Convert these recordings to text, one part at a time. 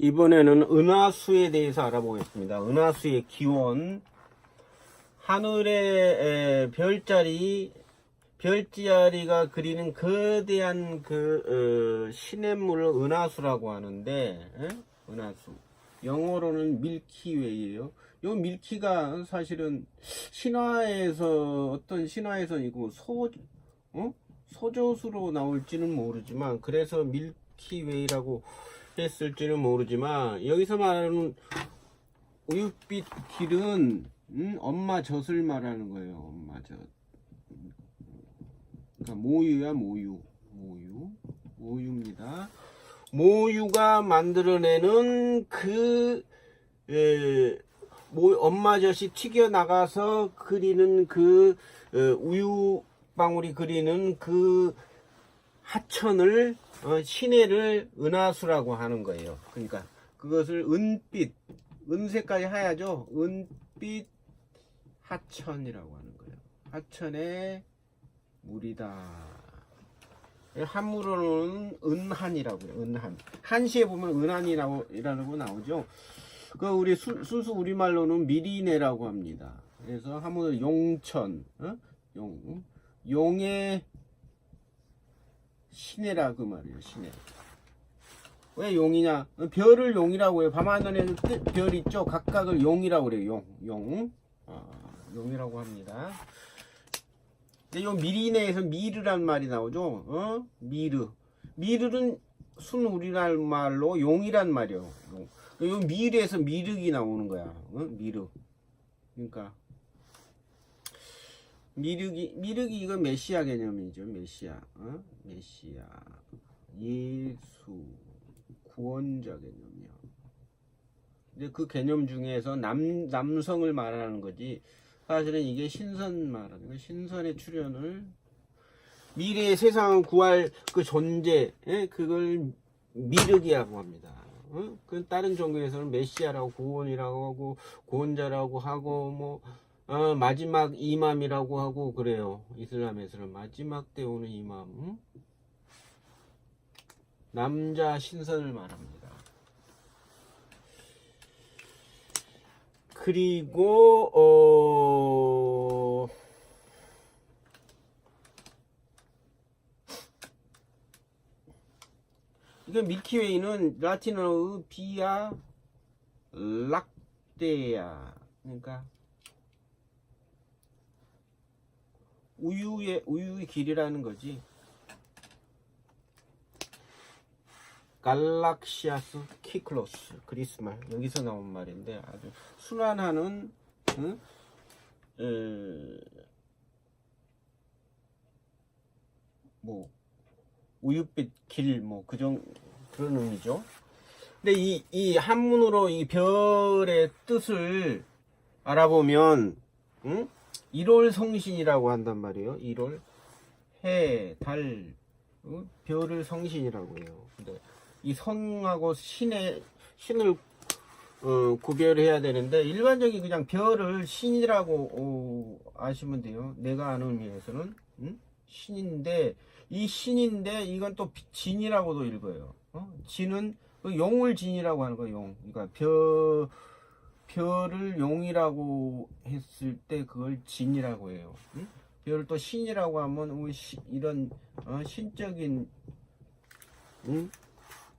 이번에는 은하수에 대해서 알아보겠습니다. 은하수의 기원. 하늘의 별자리가 그리는 거대한 시냇물을 은하수라고 하는데, 은하수. 영어로는 밀키웨이예요. 이 밀키가 사실은 어떤 신화에서 이거 소조수로 나올지는 모르지만, 그래서 밀키웨이라고 했을지는 모르지만, 여기서 말하는 우윳빛 길은 엄마 젖을 말하는 거예요. 엄마 젖. 그러니까 모유야, 모유입니다. 모유가 만들어내는 엄마 젖이 튀겨나가서 그리는 우유 방울이 그리는 그 하천을 시내를 은하수라고 하는 거예요. 그러니까 그것을 은색까지 하야죠. 은빛 하천이라고 하는 거예요. 하천의 물이다. 한문으로는 은한이라고 해요. 은한. 한시에 보면 은한이라고 나오죠. 우리 순수 우리말로는 미리네라고 합니다. 그래서 한문으로 용천, 용의 시내라 그 말이에요. 시내. 왜 용이냐? 별을 용이라고 해요. 밤하늘에 별 있죠? 각각을 용이라고 그래요. 용이라고 합니다. 근데 요 미리네에서 미르란 말이 나오죠? 미르는 순 우리나라 말로 용이란 말이에요. 요 미르에서 미륵이 나오는 거야. 미륵. 그러니까 미륵이 이거 메시아 개념이죠. 메시아. 메시아. 예수. 구원자 개념이야. 근데 그 개념 중에서 남성을 말하는 거지. 사실은 이게 신선 말하는 거야. 신선의 출현을 미래의 세상을 구할 그 존재, 그걸 미륵이라고 합니다. 그 다른 종교에서는 메시아라고 구원이라고 하고 구원자라고 하고 마지막 이맘이라고 하고 그래요. 이슬람에서는 마지막 때 오는 이맘. 남자 신선을 말합니다. 그리고 이거 밀키웨이는 라틴어의 비아 락테아, 그러니까 우유의 길이라는 거지. 갈락시아스 키클로스, 그리스말, 여기서 나온 말인데 아주 순환하는 우윳빛 길 그런 의미죠. 근데 이 한문으로 이 별의 뜻을 알아보면 1월 성신이라고 한단 말이에요. 1월 해, 달, 별을 성신이라고 해요. 근데 이 성하고 신을 구별해야 되는데, 일반적인 그냥 별을 신이라고 아시면 돼요. 내가 아는 의미에서는 신인데, 이건 또 진이라고도 읽어요. 진은 용을 진이라고 하는 거예요. 용. 그러니까 별을 용이라고 했을 때 그걸 진이라고 해요. 별을 또 신이라고 하면 이런 신적인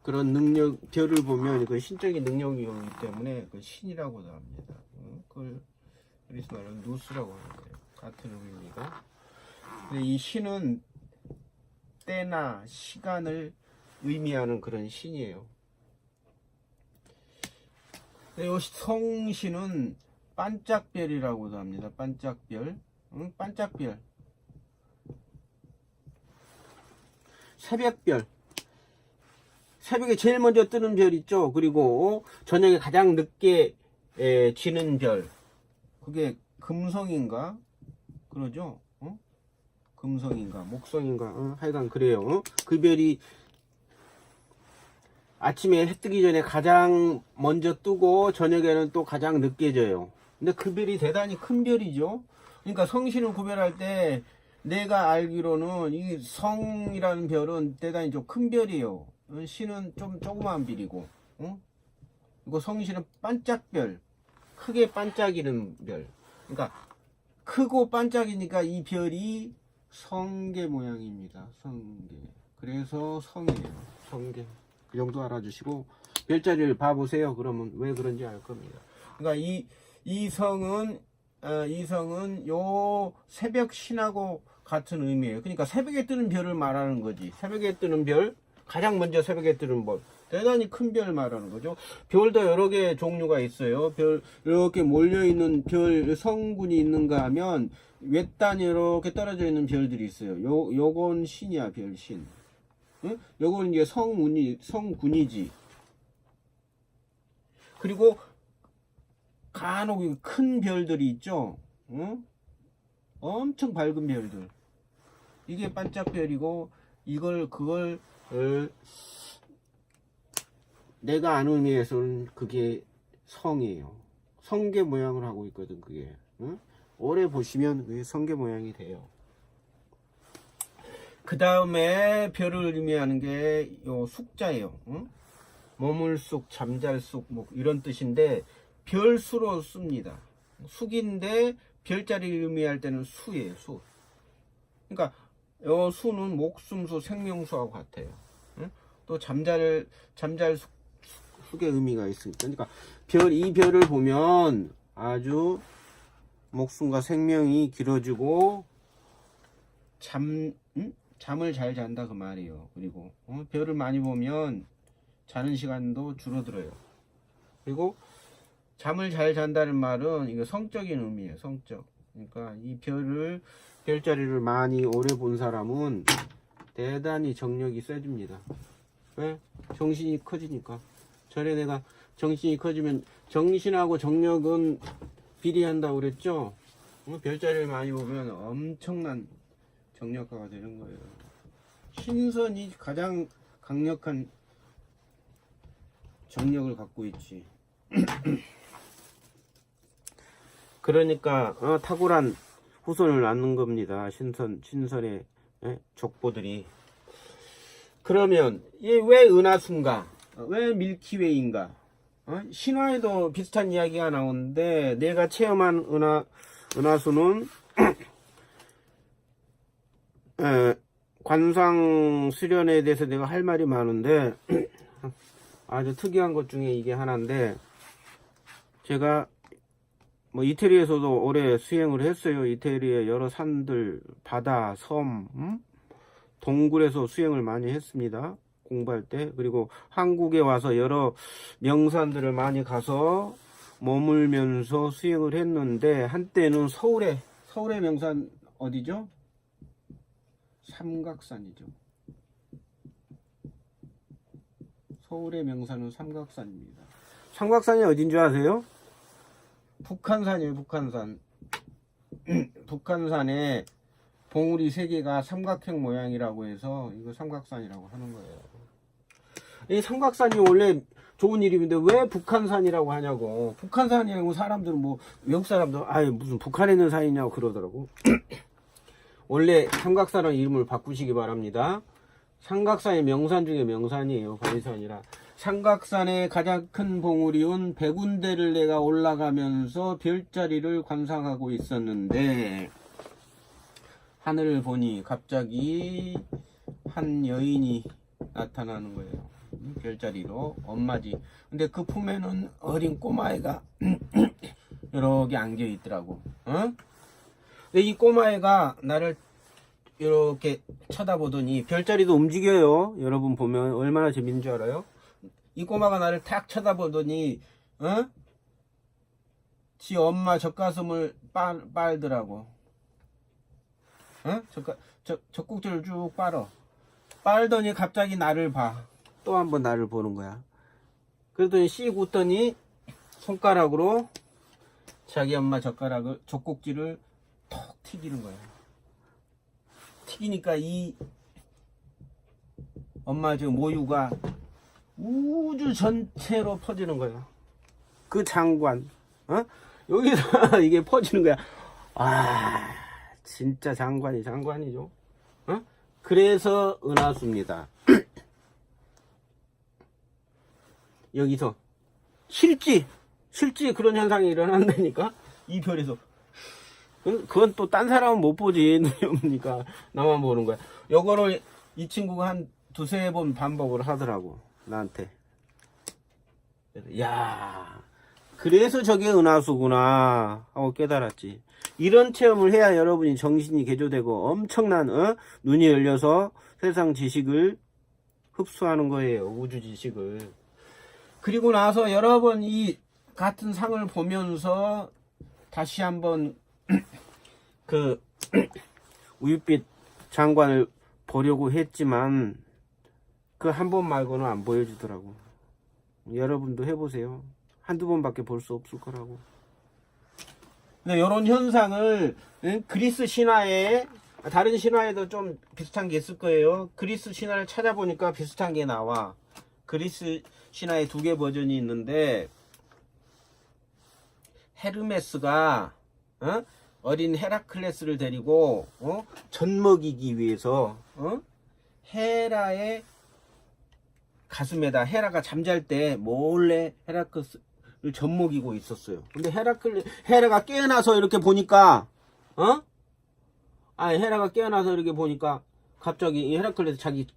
그런 능력, 별을 보면 그 신적인 능력이 오기 때문에 그 신이라고도 합니다. 그걸 그리스 말로 누스라고 하는 거예요. 같은 의미가. 근데 이 신은 때나 시간을 의미하는 그런 신이에요. 이 성신은 반짝별이라고도 합니다. 반짝별. 반짝별. 새벽별. 새벽에 제일 먼저 뜨는 별 있죠. 그리고 저녁에 가장 늦게 지는 별. 그게 금성인가? 그러죠? 금성인가? 목성인가? 하여간 그래요. 그 별이 아침에 해 뜨기 전에 가장 먼저 뜨고 저녁에는 또 가장 늦게 져요. 근데 그 별이 대단히 큰 별이죠. 그러니까 성신을 구별할 때 내가 알기로는 이 성이라는 별은 대단히 좀 큰 별이에요. 신은 좀 조그만 별이고, 이거 성신은 반짝별, 크게 반짝이는 별. 그러니까 크고 반짝이니까 이 별이 성게 모양입니다. 성게. 그래서 성이에요. 성게. 그 정도 알아주시고 별자리를 봐보세요. 그러면 왜 그런지 알 겁니다. 그러니까 이 성은 요 새벽 신하고 같은 의미예요. 그러니까 새벽에 뜨는 별을 말하는 거지. 새벽에 뜨는 별, 가장 먼저 새벽에 뜨는 별, 대단히 큰 별 말하는 거죠. 별도 여러 개 종류가 있어요. 별 이렇게 몰려 있는 별 성군이 있는가 하면 외딴에 이렇게 떨어져 있는 별들이 있어요. 요건 신이야, 별신. 응? 요건 이제 성군이지. 그리고 간혹 큰 별들이 있죠. 응? 엄청 밝은 별들. 이게 반짝별이고 그걸 내가 아는 의미에서는 그게 성이에요. 성게 모양을 하고 있거든, 그게. 응? 오래 보시면 그게 성게 모양이 돼요. 그 다음에 별을 의미하는 게 요 숙자예요. 응? 머물숙, 잠잘숙, 뭐 이런 뜻인데 별수로 씁니다. 숙인데 별자리를 의미할 때는 수예요, 수. 그러니까 요 수는 목숨수, 생명수하고 같아요. 응? 또 잠잘숙의 의미가 있으니까. 그러니까 이 별을 보면 아주 목숨과 생명이 길어지고 잠을 잘 잔다 그 말이에요. 그리고 별을 많이 보면 자는 시간도 줄어들어요. 그리고 잠을 잘 잔다는 말은 이거 성적인 의미예요. 성적. 그러니까 이 별자리를 많이 오래 본 사람은 대단히 정력이 세집니다. 왜? 정신이 커지니까. 전에 내가 정신이 커지면 정신하고 정력은 비례한다고 그랬죠? 별자리를 많이 보면 엄청난 정력가가 되는 거예요. 신선이 가장 강력한 정력을 갖고 있지. 그러니까 탁월한 후손을 낳는 겁니다. 신선의 족보들이. 그러면 얘 왜 은하수인가? 왜 밀키웨이인가? 신화에도 비슷한 이야기가 나오는데 내가 체험한 은하수는 관상 수련에 대해서 내가 할 말이 많은데 아주 특이한 것 중에 이게 하나인데, 제가 뭐 이태리에서도 오래 수행을 했어요. 이태리의 여러 산들, 바다, 섬, 동굴에서 수행을 많이 했습니다. 공부할 때. 그리고 한국에 와서 여러 명산들을 많이 가서 머물면서 수행을 했는데, 한때는 서울의 명산 어디죠? 삼각산이죠. 서울의 명산은 삼각산입니다. 삼각산이 어딘 줄 아세요? 북한산이에요. 북한산. 북한산에 봉우리 3개가 삼각형 모양이라고 해서 이거 삼각산이라고 하는 거예요. 이 삼각산이 원래 좋은 이름인데 왜 북한산이라고 하냐고. 북한산이라고 사람들은 뭐 외국 사람들 무슨 북한에 있는 산이냐고 그러더라고. 원래 삼각산은 이름을 바꾸시기 바랍니다. 삼각산의 명산 중에 명산이에요. 바위산이라. 삼각산의 가장 큰 봉우리온 100군데를 내가 올라가면서 별자리를 관상하고 있었는데, 하늘을 보니 갑자기 한 여인이 나타나는 거예요. 별자리로. 엄마지. 근데 그 품에는 어린 꼬마애가 이렇게 안겨 있더라고. 근데 이 꼬마애가 나를 이렇게 쳐다보더니, 별자리도 움직여요. 여러분 보면 얼마나 재밌는 줄 알아요? 이 꼬마가 나를 탁 쳐다보더니 지 엄마 젖가슴을 빨더라고. 젖꼭지를 쭉 빨더니 갑자기 나를 봐. 또 한 번 나를 보는 거야. 그러더니 씩 웃더니 손가락으로 자기 엄마 젖꼭지를 톡 튀기는 거야. 튀기니까 이 엄마 저 모유가 우주 전체로 퍼지는 거야. 그 장관, 여기서 이게 퍼지는 거야. 진짜 장관이죠. 그래서 은하수입니다. 여기서 실제 그런 현상이 일어난다니까. 이 별에서. 그건 또 딴 사람은 못 보지. 눈이 없으니까 나만 보는 거야. 요거를 이 친구가 한 두세 번 반복을 하더라고, 나한테. 야, 그래서 저게 은하수구나 하고 깨달았지. 이런 체험을 해야 여러분이 정신이 개조되고 엄청난 눈이 열려서 세상 지식을 흡수하는 거예요. 우주 지식을. 그리고 나서 여러 번 이 같은 상을 보면서 다시 한번 그 우윳빛 장관을 보려고 했지만 그 한 번 말고는 안 보여주더라고. 여러분도 해보세요. 한두 번밖에 볼 수 없을 거라고. 근데 이런 현상을 그리스 신화에, 다른 신화에도 좀 비슷한 게 있을 거예요. 그리스 신화를 찾아보니까 비슷한 게 나와. 그리스 신화에 두 개 버전이 있는데, 헤르메스가 어린 헤라클레스를 데리고 젖먹이기 위해서 헤라의 가슴에다, 헤라가 잠잘 때 몰래 헤라클레스를 젖먹이고 있었어요. 근데 헤라가 깨어나서 이렇게 보니까 헤라가 깨어나서 이렇게 보니까 갑자기 이 헤라클레스 자기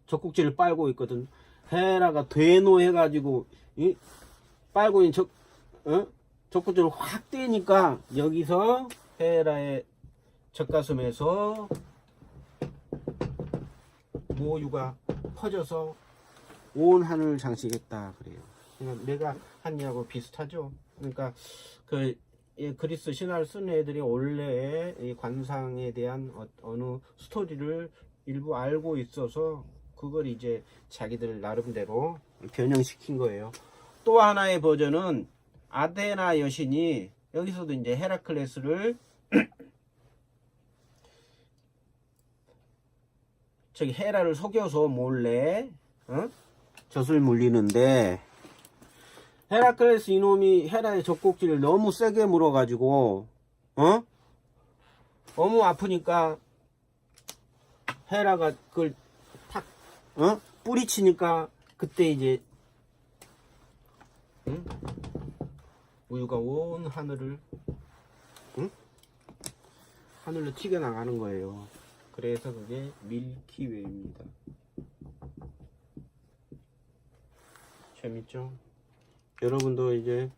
젖꼭지를 빨고 있거든. 헤라가 대노해가지고 빨고 있는 젖꼭지를 확 떼니까 여기서 헤라의 젖가슴에서 모유가 퍼져서 온 하늘을 장식했다 그래요. 그러니까 내가 한 이야기하고 비슷하죠. 그러니까 그리스 신화를 쓴 애들이 원래 이 관상에 대한 어느 스토리를 일부 알고 있어서 그걸 이제 자기들 나름대로 변형시킨 거예요. 또 하나의 버전은 아테나 여신이 여기서도 이제 헤라클레스를 저기 헤라를 속여서 몰래 젖을 물리는데, 헤라클레스 이놈이 헤라의 젖꼭지를 너무 세게 물어가지고 너무 아프니까 헤라가 그걸 탁 뿌리치니까 그때 이제 우유가 온 하늘을 하늘로 튀겨나가는 거예요. 그래서 그게 밀키웨이입니다. 재밌죠? 여러분도 이제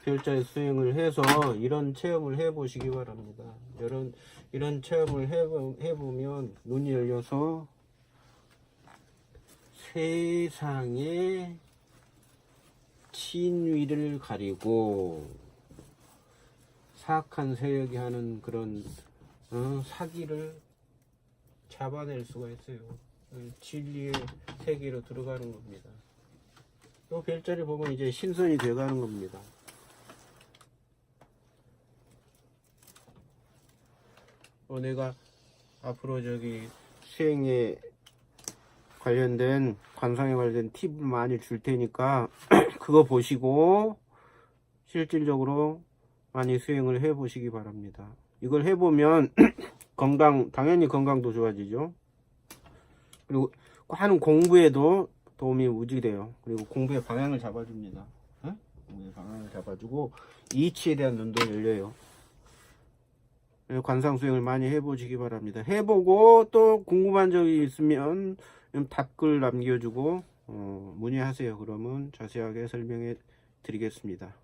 별자의 수행을 해서 이런 체험을 해보시기 바랍니다. 이런 체험을 해보면 눈이 열려서 세상의 진위를 가리고 사악한 세력이 하는 그런 사기를 잡아낼 수가 있어요. 진리의 세계로 들어가는 겁니다. 또 별자리 보면 이제 신선이 돼가는 겁니다. 내가 앞으로 저기 수행에 관련된, 관상에 관련된 팁을 많이 줄 테니까 그거 보시고 실질적으로 많이 수행을 해 보시기 바랍니다. 이걸 해보면 당연히 건강도 좋아지죠. 그리고 하는 공부에도 도움이 무지 돼요. 그리고 공부의 방향을 잡아줍니다. 공부의 방향을 잡아주고 이치에 대한 눈도 열려요. 관상 수행을 많이 해보시기 바랍니다. 해보고 또 궁금한 점이 있으면 답글 남겨주고 문의하세요. 그러면 자세하게 설명해 드리겠습니다.